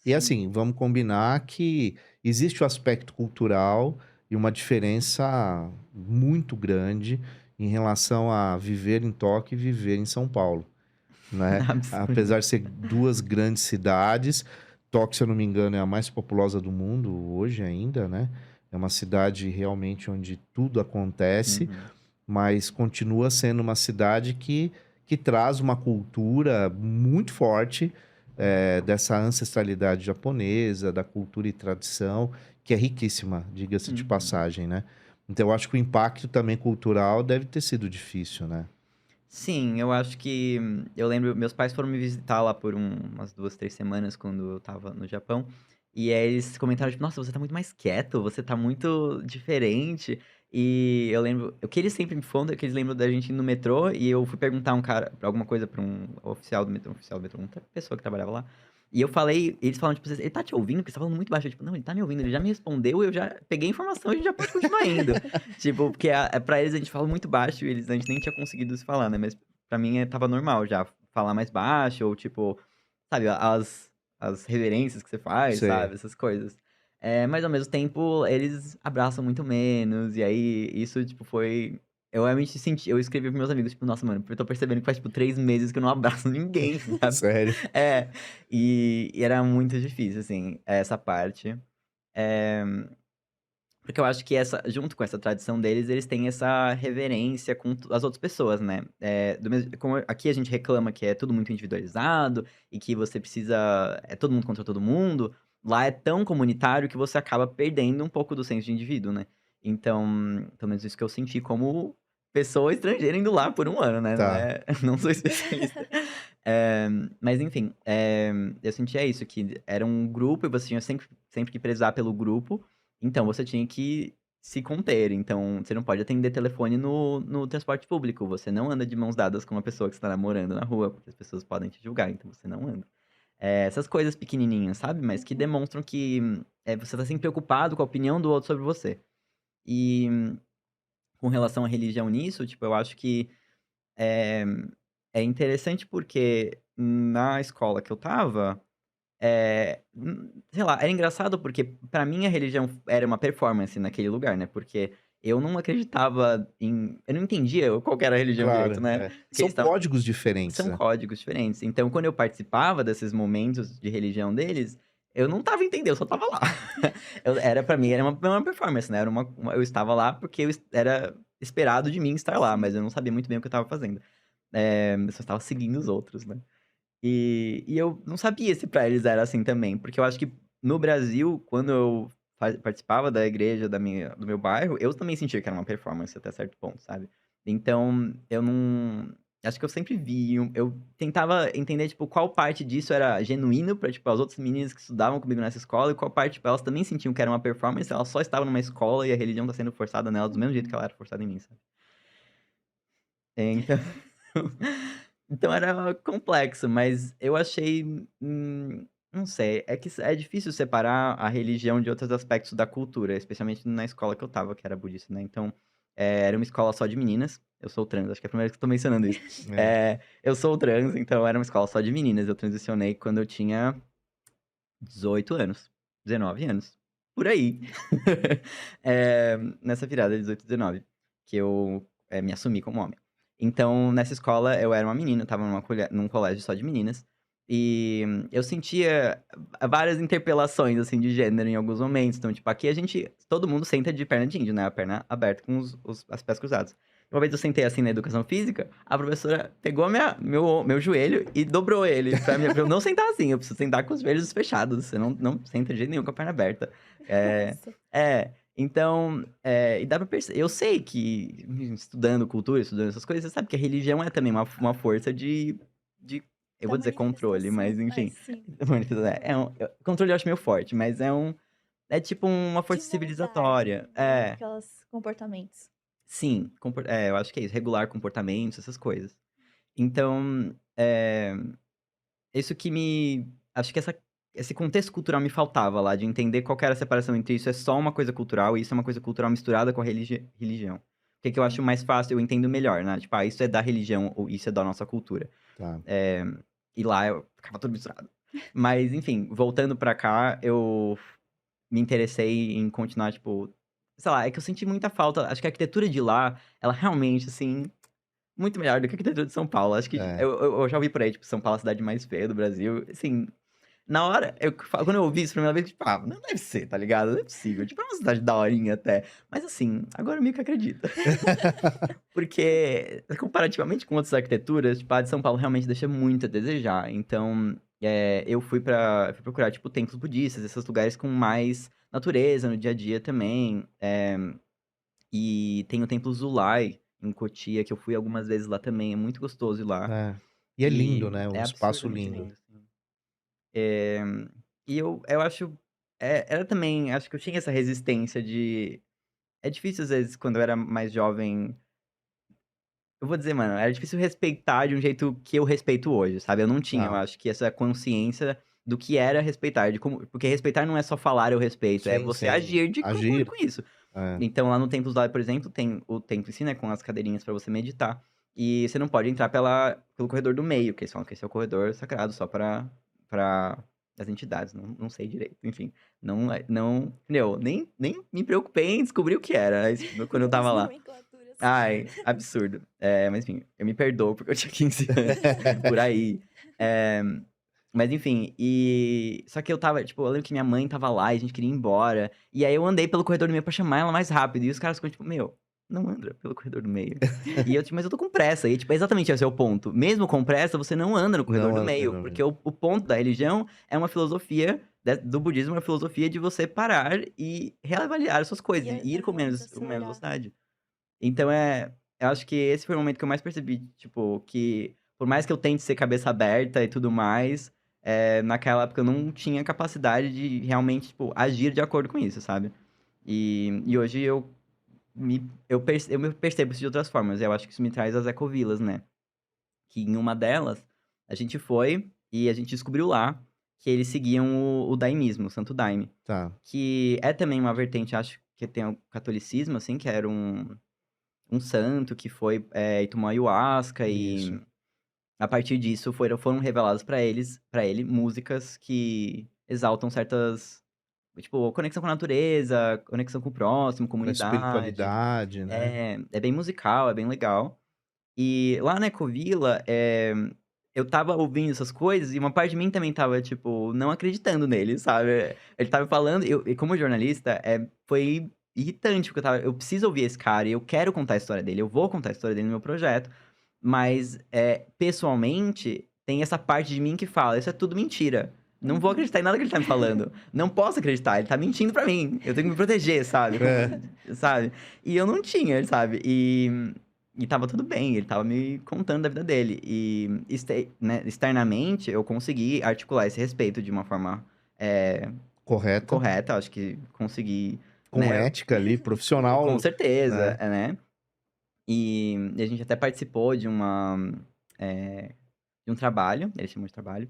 E Sim. assim, vamos combinar que existe o aspecto cultural e uma diferença muito grande em relação a viver em Tóquio e viver em São Paulo, né. Absurdo. Apesar de ser 2 grandes cidades, Tóquio, se eu não me engano, é a mais populosa do mundo hoje ainda, né. É uma cidade realmente onde tudo acontece, Uhum. mas continua sendo uma cidade que traz uma cultura muito forte, dessa ancestralidade japonesa, da cultura e tradição, que é riquíssima, diga-se de Uhum. passagem, né. Então eu acho que o impacto também cultural deve ter sido difícil, né. Sim, eu acho que eu lembro meus pais foram me visitar lá por umas 2, 3 semanas quando eu estava no Japão, e aí eles comentaram tipo: "Nossa, você tá muito mais quieto, você tá muito diferente". E eu lembro o que eles sempre me falam é que eles lembram da gente no metrô e eu fui perguntar alguma coisa pra um oficial do metrô, outra pessoa que trabalhava lá, e eu falei eles falaram tipo: "Ele tá te ouvindo? Porque você tá falando muito baixo". Eu tipo: "Não, ele tá me ouvindo, ele já me respondeu, eu já peguei a informação, a gente já pode continuar indo". Tipo, porque pra eles a gente fala muito baixo e a gente nem tinha conseguido se falar, né, mas pra mim, estava normal já falar mais baixo ou tipo, sabe, as reverências que você faz, Sei. sabe, essas coisas. Mas ao mesmo tempo eles abraçam muito menos, e aí isso, tipo, foi eu realmente senti eu escrevi para meus amigos, tipo: "Nossa, mano, eu tô percebendo que faz, tipo, 3 meses que eu não abraço ninguém", sabe. Sério. É, e era muito difícil, assim, essa parte. Eh porque eu acho que junto com essa tradição deles, eles têm essa reverência com as outras pessoas, né. Do mesmo como aqui a gente reclama que é tudo muito individualizado e que você precisa é todo mundo contra todo mundo, lá é tão comunitário que você acaba perdendo um pouco do senso de indivíduo, né. Então, pelo menos isso que eu senti como pessoa estrangeira indo lá por 1 ano, né, não Tá. é não sou especialista. Eh, mas enfim, eu sentia isso, que era um grupo e você tinha sempre que prezar pelo grupo, então você tinha que se conter, então você não pode atender telefone no transporte público, você não anda de mãos dadas com uma pessoa que você tá namorando na rua, porque as pessoas podem te julgar, então você não anda. Essas coisas pequenininhas, sabe, mas que Uhum. demonstram que, você tá sempre preocupado com a opinião do outro sobre você. E com relação à religião nisso, tipo, eu acho que, eh, é interessante porque na escola que eu estava sei lá, era engraçado porque pra mim a religião era uma performance naquele lugar, né, porque eu não acreditava eu não entendia qual que era a religião direito, Claro, né, é. porque São eles estavam códigos diferentes, são né. códigos diferentes. Então quando eu participava desses momentos de religião deles, eu não estava entendendo, eu só estava lá. Pra mim era uma performance, né, era eu estava lá porque era esperado de mim estar lá, Sim. mas eu não sabia muito bem o que eu estava fazendo. Eu só estava seguindo os outros, né. E eu não sabia se pra eles era assim também, porque eu acho que no Brasil, quando eu participava da igreja do meu bairro, eu também sentia que era uma performance até certo ponto, sabe. Então, eu não acho que eu sempre vi eu tentava entender, tipo, qual parte disso era genuíno pra, tipo, as outras meninas que estudavam comigo nessa escola e qual parte, tipo, elas também sentiam que era uma performance, elas só estavam numa escola e a religião tá sendo forçada nelas do mesmo jeito que Uhum. ela era forçada em mim, sabe. Então então era complexo, mas eu achei, não sei, é que é difícil separar a religião de outros aspectos da cultura, especialmente na escola que eu estava, que era budista, né, então, era uma escola só de meninas, eu sou trans, acho que é a primeira vez que eu tô mencionando isso. É. Eu sou trans, então era uma escola só de meninas, eu transicionei quando eu tinha 18 anos, 19 anos, por aí. Nessa virada de 18, 19, que eu, me assumi como homem. Então, nessa escola eu era uma menina, eu estava num colégio só de meninas, e eu sentia várias interpelações, assim, de gênero em alguns momentos. Então, tipo, aqui todo mundo senta de perna de índio, né, a perna aberta com as pés cruzados. Uma vez eu sentei assim na educação física, a professora pegou meu joelho e dobrou ele pra eu não sentar assim, eu preciso sentar com os joelhos fechados, você não senta de jeito nenhum com a perna aberta. Eh Nossa. então, e dá pra perceber eu sei que estudando cultura, estudando essas coisas, você sabe que a religião é também uma força de eu Da vou dizer controle, mas manifestação. É, enfim, sim. controle eu acho meio forte, mas é tipo uma De força moldar, civilizatória. né, aquelas comportamentos. Sim, eu acho que é isso, regular comportamentos, essas coisas. Então, isso que acho que esse contexto cultural me faltava lá, de entender qual que era a separação entre isso é só uma coisa cultural e isso é uma coisa cultural misturada com a religião. O que que eu acho mais Uhum. fácil, eu entendo melhor, né, tipo: "Ah, isso é da religião ou isso é da nossa cultura". Tá. Eh, e lá eu ficava tudo misturado. Mas, enfim, voltando pra cá, eu me interessei em continuar, tipo, sei lá, é que eu senti muita falta. Acho que a arquitetura de lá, ela realmente, assim, muito melhor do que a arquitetura de São Paulo. Acho que É. eu já ouvi por aí, tipo, São Paulo é a cidade mais feia do Brasil. Assim, na hora, quando eu ouvi isso pra primeira vez, tipo, não deve ser, tá ligado? Não é possível. Tipo, é uma cidade daorinha até. Mas assim, agora eu meio que acredito. Porque, comparativamente com outras arquiteturas, tipo, a de São Paulo realmente deixa muito a desejar. Então, eu fui procurar, tipo, templos budistas, esses lugares com mais natureza no dia a dia também. E tem o Templo Zulai, em Cotia, que eu fui algumas vezes lá também. É muito gostoso ir lá. É. E é lindo, E né? Um é espaço absurdamente lindo. lindo, assim. Eh, e eu acho era também acho que eu tinha essa resistência de é difícil às vezes quando eu era mais jovem eu vou dizer, mano, era difícil respeitar de um jeito que eu respeito hoje, sabe. Eu não tinha, eu Tá. acho que essa consciência do que era respeitar, de como porque respeitar não é só falar "eu respeito", é Sim, você sim. agir de acordo Agir. com isso. É. Então lá no Templo lá, por exemplo, tem o templo em si, né, com as cadeirinhas pra você meditar, e você não pode entrar pelo corredor do meio, que eles falam que esse é o corredor sagrado só pra as entidades, não sei direito, enfim. Não entendeu? Nem me preocupei em descobrir o que era, isso quando eu As estava lá. nomenclaturas. Ai, absurdo. Mas enfim, eu me perdoo porque eu tinha 15 anos, por aí. Eh, mas enfim, só que eu estava tipo, eu lembro que minha mãe estava lá e a gente queria ir embora, e aí eu andei pelo corredor do meio pra chamar ela mais rápido, e os caras ficam tipo: "Meu, não anda pelo corredor do meio". E eu tipo: "Mas eu tô com pressa", e tipo, exatamente esse é o ponto. Mesmo com pressa, você não anda no corredor Não do anda meio, pelo porque o ponto da religião é uma filosofia do budismo, é uma filosofia de você parar e reavaliar as suas coisas, E e ir com menos desacelerar. velocidade. Então, eu acho que esse foi o momento que eu mais percebi, tipo, que por mais que eu tente ser cabeça aberta e tudo mais, naquela época eu não tinha capacidade de realmente, tipo, agir de acordo com isso, sabe. E hoje eu me percebo isso de outras formas, eu acho que isso me traz as ecovilas, né, que em uma delas, a gente foi e a gente descobriu lá que eles seguiam o daimismo, o Santo Daime, Tá. que é também uma vertente, acho que tem o catolicismo, assim, que era um santo que foi, e tomou ayahuasca Isso. e a partir disso foram reveladas pra ele músicas que exaltam certas tipo, conexão com a natureza, conexão com o próximo, Com a comunidade. espiritualidade, né? É bem musical, é bem legal. E lá na Ecovila, eu estava ouvindo essas coisas e uma parte de mim também estava, tipo, não acreditando nele, sabe. Ele estava falando e como jornalista, foi irritante, porque eu preciso ouvir esse cara e eu quero contar a história dele, eu vou contar a história dele no meu projeto, mas, pessoalmente, tem essa parte de mim que fala: "Isso é tudo mentira. Não vou Uhum. acreditar em nada que ele tá me falando. Não posso acreditar, ele tá mentindo pra mim. Eu tenho que me proteger", sabe, É. sabe. E eu não tinha, sabe. E estava tudo bem, ele estava me contando da vida dele. E né, externamente, eu consegui articular esse respeito de uma forma, eh, Correta. correta. Acho que consegui, Com né, ética ali, com profissional, certeza, né? né. E a gente até participou eh, de um trabalho, eles chamam de trabalho.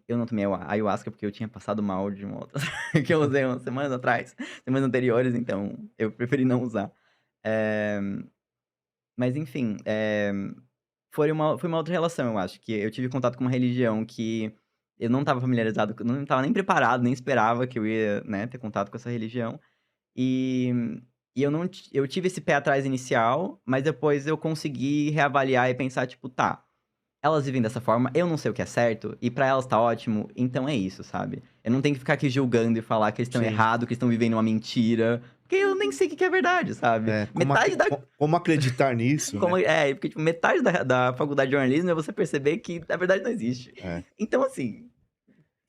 Eu não tomei ayahuasca, porque eu tinha passado mal de uma outra que eu usei umas semanas atrás, semanas anteriores, então eu preferi não usar. Eh, mas enfim, foi uma outra relação, eu acho, que eu tive contato com uma religião que eu não estava familiarizado, não estava nem preparado, nem esperava que eu ia, né, ter contato com essa religião. E eu tive esse pé atrás inicial, mas depois eu consegui reavaliar e pensar, tipo: "Tá, elas vivem dessa forma, eu não sei o que é certo, e pra elas tá ótimo, então é isso", sabe. Eu não tenho que ficar aqui julgando e falar que eles estão Sim. errado, que eles estão vivendo uma mentira, porque eu nem Uhum. sei o que que é verdade, sabe. É, Metade da como acreditar nisso, né? porque, tipo, metade da faculdade de jornalismo é você perceber que a verdade não existe. É. Então, assim,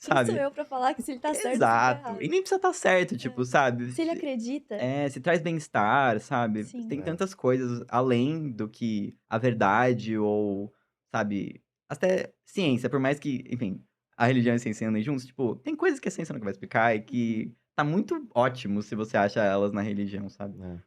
Quem sou sabe. eu pra falar que se ele tá certo ou se ele tá Exato. E errado? nem precisa estar certo, É. tipo, sabe. Se ele acredita, Se traz bem-estar, sabe. sim. Tem É. tantas coisas além do que a verdade ou, sabe, até ciência, por mais que, enfim, a religião e a ciência andem juntos, tipo, tem coisas que a ciência nunca vai explicar e Uhum. que tá muito ótimo se você acha elas na religião, sabe. É.